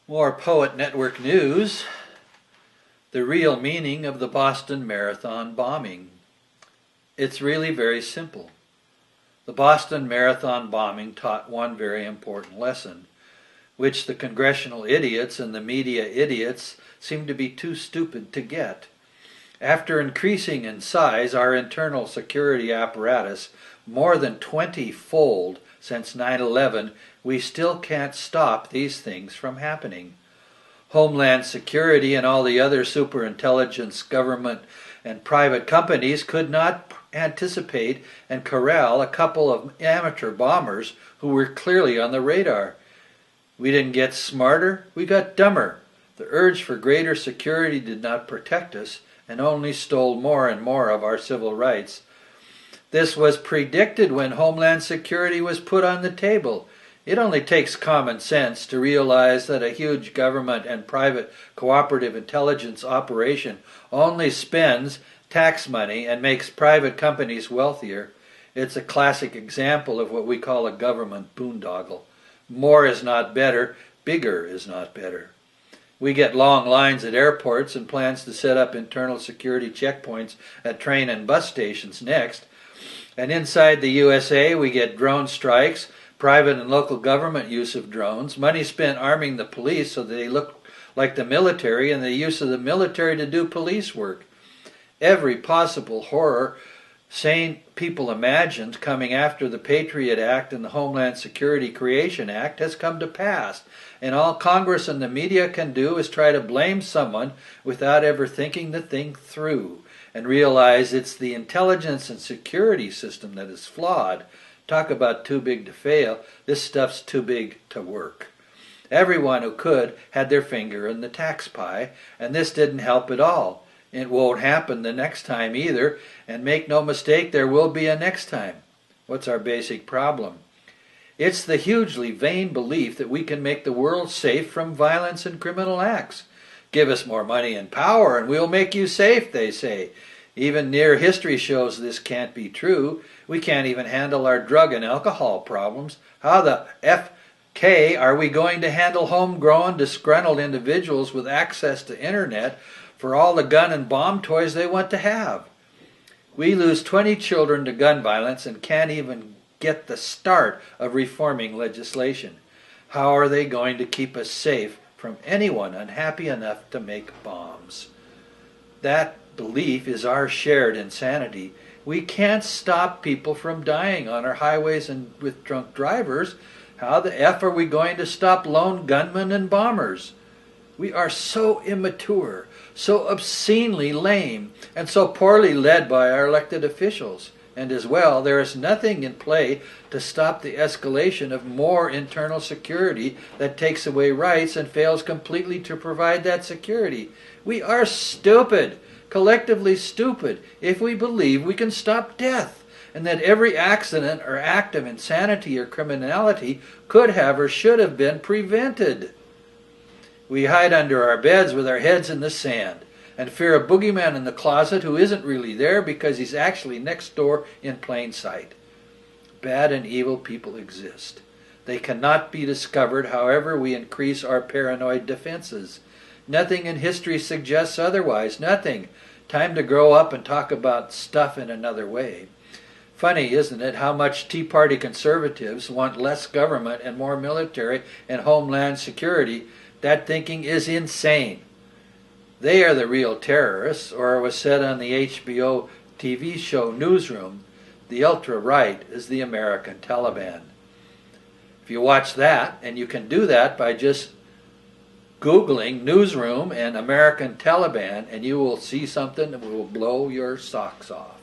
More Poet Network news. The real meaning of the Boston Marathon bombing. It's really very simple. The Boston Marathon bombing taught one very important lesson, which the congressional idiots and the media idiots seem to be too stupid to get. After increasing in size our internal security apparatus more than 20-fold since 9/11, we still can't stop these things from happening. Homeland Security and all the other superintelligence government and private companies could not anticipate and corral a couple of amateur bombers who were clearly on the radar. We didn't get smarter, we got dumber. The urge for greater security did not protect us and only stole more and more of our civil rights. This was predicted when Homeland Security was put on the table. It only takes common sense to realize that a huge government and private cooperative intelligence operation only spends tax money and makes private companies wealthier. It's a classic example of what we call a government boondoggle. More is not better, bigger is not better. We get long lines at airports and plans to set up internal security checkpoints at train and bus stations next. And inside the USA we get drone strikes, private and local government use of drones, money spent arming the police so that they look like the military, and the use of the military to do police work. Every possible horror sane people imagined coming after the Patriot Act and the Homeland Security Creation Act has come to pass. And all Congress and the media can do is try to blame someone without ever thinking the thing through and realize it's the intelligence and security system that is flawed. Talk about too big to fail. This stuff's too big to work. Everyone who could had their finger in the tax pie, and this didn't help at all. It won't happen the next time either, and make no mistake, there will be a next time. What's our basic problem? It's the hugely vain belief that we can make the world safe from violence and criminal acts. Give us more money and power and we'll make you safe, they say. Even near history shows this can't be true. We can't even handle our drug and alcohol problems. How the F.K. are we going to handle homegrown, disgruntled individuals with access to internet for all the gun and bomb toys they want to have? We lose 20 children to gun violence and can't even get the start of reforming legislation. How are they going to keep us safe from anyone unhappy enough to make bombs? That belief is our shared insanity. We can't stop people from dying on our highways and with drunk drivers. How the F are we going to stop lone gunmen and bombers? We are so immature, so obscenely lame, and so poorly led by our elected officials. And as well, there is nothing in play to stop the escalation of more internal security that takes away rights and fails completely to provide that security. We are stupid, collectively stupid, if we believe we can stop death, and that every accident or act of insanity or criminality could have or should have been prevented. We hide under our beds with our heads in the sand and fear a boogeyman in the closet who isn't really there because he's actually next door in plain sight. Bad and evil people exist. They cannot be discovered however we increase our paranoid defenses. Nothing in history suggests otherwise. Nothing. Time to grow up and talk about stuff in another way. Funny, isn't it, how much Tea Party conservatives want less government and more military and homeland security? That thinking is insane. They are the real terrorists, or it was said on the HBO TV show Newsroom, the ultra-right is the American Taliban. If you watch that, and you can do that by just Googling Newsroom and American Taliban, and you will see something that will blow your socks off.